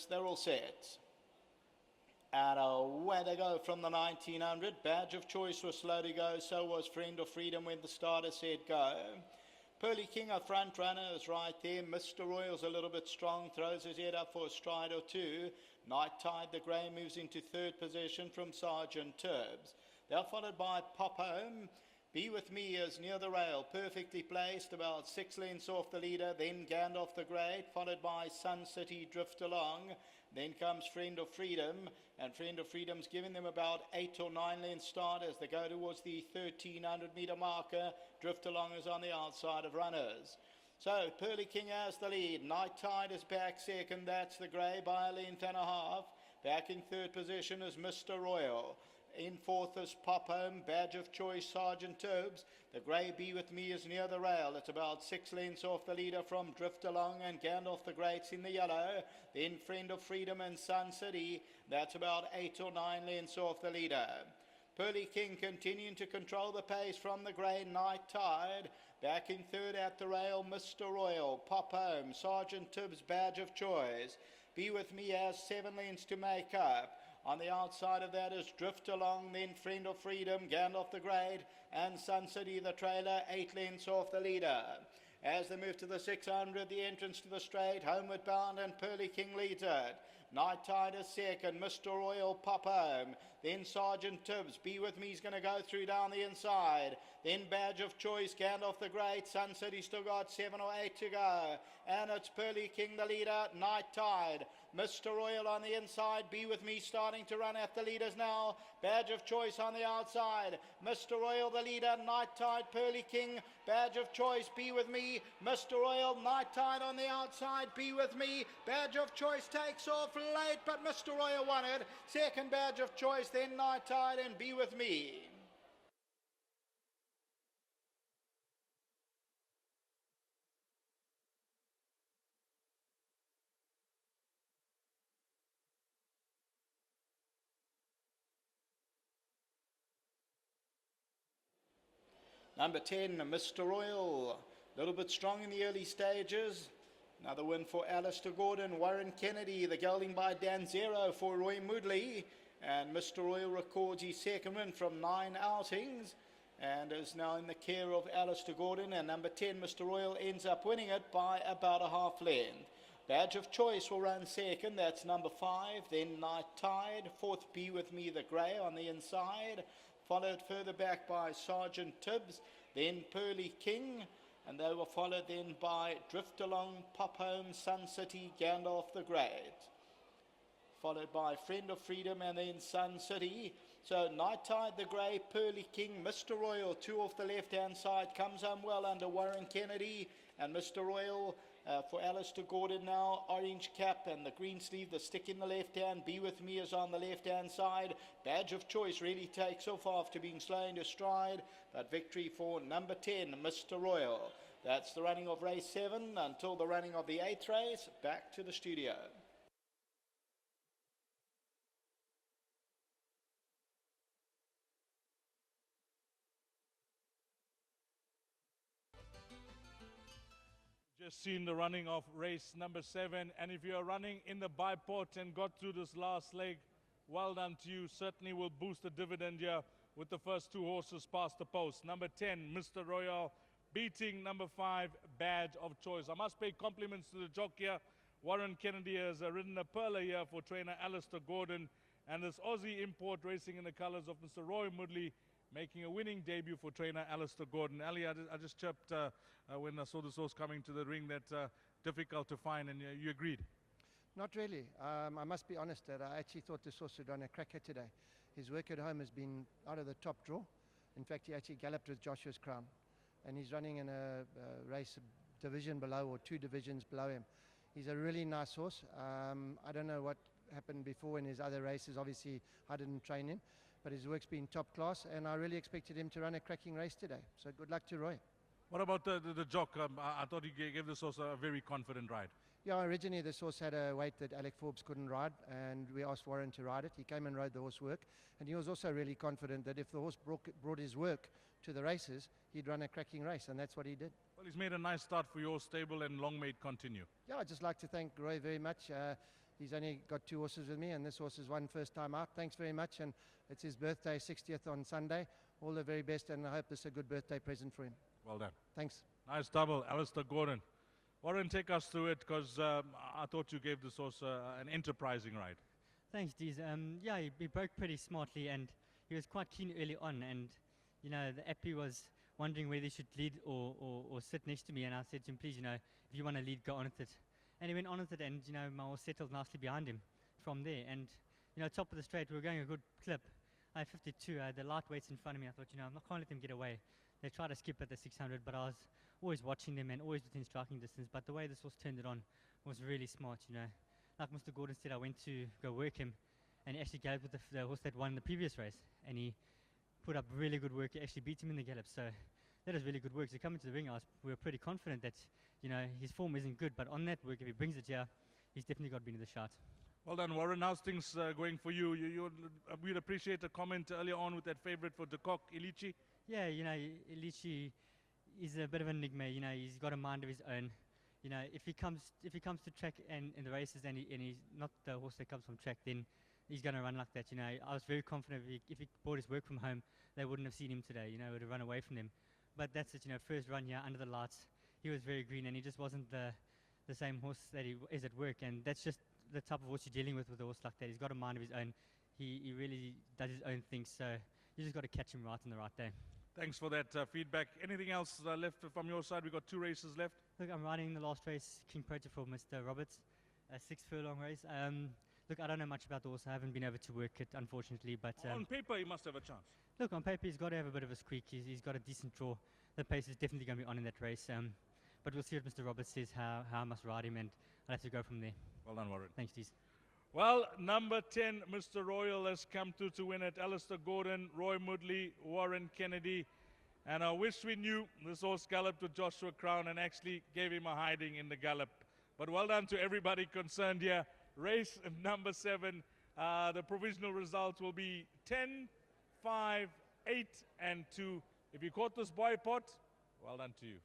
They're all set. And away they go from the 1900. Badge of Choice was slow to go, so was Friend of Freedom when the starter said go. Pearly King, a front runner, is right there. Mr. Royal's a little bit strong, throws his head up for a stride or two. Night Tide, the grey, moves into third position from Sergeant Tubbs. They're followed by Pop Home. Be With Me is near the rail, perfectly placed, about 6 lengths off the leader. Then Gandalf the Great, followed by Sun City Drift Along. Then comes Friend of Freedom, and Friend of Freedom's giving them about 8 or 9 lengths start as they go towards the 1300 metre marker. Drift Along is on the outside of runners. So Pearly King has the lead. Night Tide is back second, that's the grey, by a length and a half. Back in third position is Mr. Royal. In fourth is Pop Home, Badge of Choice, Sergeant Tubbs. The grey Be With Me is near the rail. It's about 6 lengths off the leader from Drift Along, and Gandalf the Great's in the yellow. Then Friend of Freedom and Sun City. That's about 8 or 9 lengths off the leader. Pearly King continuing to control the pace from the grey Night Tide. Back in third at the rail, Mr. Royal, Pop Home, Sergeant Tubbs, Badge of Choice. Be With Me has 7 lengths to make up. On the outside of that is Drift Along, then Friend of Freedom, Gandalf the Great, and Sun City the trailer, 8 lengths off the leader. As they move to the 600, the entrance to the straight, Homeward Bound and Pearly King leads it. Night Tide is second, Mr. Royal, Pop Home, then Sergeant Tubbs. Be With Me's going to go through down the inside. Then Badge of Choice, Gandalf the Great, Sun City still got 7 or 8 to go. And it's Pearly King the leader, Night Tide. Mr. Royal on the inside, Be With Me starting to run at the leaders now. Badge of Choice on the outside. Mr. Royal the leader, Night Tide, Pearly King, Badge of Choice, Be With Me. Mr. Royal, Night Tide on the outside, Be With Me. Badge of Choice takes off late, but Mr. Royal won it. Second Badge of Choice, then Night Tide and Be With Me. Number 10, Mr. Royal, a little bit strong in the early stages. Another win for Alistair Gordon. Warren Kennedy, the gelding by Dan Zero for Roy Moodley. And Mr. Royal records his second win from 9 outings and is now in the care of Alistair Gordon. And number 10, Mr. Royal, ends up winning it by about a half length. Badge of Choice will run second, that's number 5. Then Night Tide, fourth Be With Me the grey on the inside. Followed further back by Sergeant Tubbs, then Pearly King, and they were followed then by Drift Along, Pop Home, Sun City, Gandalf the Great. Followed by Friend of Freedom and then Sun City. So Night Tide the grey, Pearly King, Mr. Royal, 2 off the left-hand side, comes home well under Warren Kennedy, and Mr. Royal for Alistair Gordon now, orange cap and the green sleeve, the stick in the left hand. Be With Me is on the left hand side. Badge of Choice really takes off after being slow into stride, but victory for number 10, Mr. Royal. That's the running of race 7 until the running of the 8th race. Back to the studio. Just seen the running of race number 7, and if you're running in the biport and got through this last leg, well done to you. Certainly will boost the dividend here with the first 2 horses past the post. Number 10, Mr. Royal, beating number 5, Badge of Choice. I must pay compliments to the jockey here. Warren Kennedy has ridden a perler here for trainer Alistair Gordon, and this Aussie import racing in the colours of Mr. Roy Moodley, making a winning debut for trainer Alistair Gordon. Ali, I just chirped when I saw this horse coming to the ring that difficult to find, and you agreed? Not really. I must be honest that I actually thought this horse would run a cracker today. His work at home has been out of the top draw. In fact, he actually galloped with Joshua's Crown, and he's running in a race division below or 2 divisions below him. He's a really nice horse. I don't know what happened before in his other races. Obviously, I didn't train him, but his work's been top class, and I really expected him to run a cracking race today. So good luck to Roy. What about the jock? I thought he gave this horse a very confident ride. Yeah, originally this horse had a weight that Alec Forbes couldn't ride, and we asked Warren to ride it. He came and rode the horse work, and he was also really confident that if the horse brought his work to the races, he'd run a cracking race, and that's what he did. Well, he's made a nice start for your stable, and long may it continue. Yeah, I'd just like to thank Roy very much. He's only got 2 horses with me, and this horse is won first time out. Thanks very much, and it's his birthday, 60th on Sunday. All the very best, and I hope this is a good birthday present for him. Well done. Thanks. Nice double, Alistair Gordon. Warren, take us through it, because I thought you gave this horse an enterprising ride. Thanks, Deez. Yeah, he broke pretty smartly, and he was quite keen early on. And you know, the appy was wondering whether he should lead or sit next to me. And I said to him, please, you know, if you want to lead, go on with it. And he went on with it, and you know, my horse settled nicely behind him from there. And you know, top of the straight, we were going a good clip. I had 52. I had the lightweights in front of me. I thought, you know, I can't let them get away. They tried to skip at the 600, but I was always watching them and always within striking distance. But the way this horse turned it on was really smart, you know. Like Mr. Gordon said, I went to go work him, and he actually galloped with the horse that won the previous race, and he put up really good work. He actually beat him in the gallop, so that was really good work. So coming to the ring, we were pretty confident that, you know, his form isn't good, but on that work, if he brings it here, he's definitely got to be in the shot. Well done, Warren. How's things going for you? We'd appreciate a comment earlier on with that favorite for De Kock, Ilichi. Yeah, you know, Ilichi is a bit of an enigma. You know, he's got a mind of his own. You know, if he comes to track and in the races and he's not the horse that comes from track, then he's going to run like that. You know, I was very confident if he brought his work from home, they wouldn't have seen him today. You know, would have run away from them. But that's it. You know, first run here under the lights, he was very green, and he just wasn't the same horse that he is at work. And that's just the type of horse you're dealing with a horse like that. He's got a mind of his own. He really does his own thing. So you just got to catch him right on the right day. Thanks for that feedback. Anything else left from your side? We've got 2 races left. Look, I'm riding the last race, King Proto for Mr. Roberts, a 6 furlong race. Look, I don't know much about the horse. I haven't been able to work it, unfortunately. But on paper, he must have a chance. Look, on paper, he's got to have a bit of a squeak. He's got a decent draw. The pace is definitely going to be on in that race. But we'll see what Mr. Roberts says, how I must ride him, and I'll have to go from there. Well done, Warren. Thanks, Deez. Well, number 10, Mr. Royal, has come through to win it. Alistair Gordon, Roy Moodley, Warren Kennedy. And I wish we knew this horse galloped with Joshua Crown and actually gave him a hiding in the gallop. But well done to everybody concerned here. Race number 7, the provisional result will be 10, 5, 8, and 2. If you caught this boy pot, well done to you.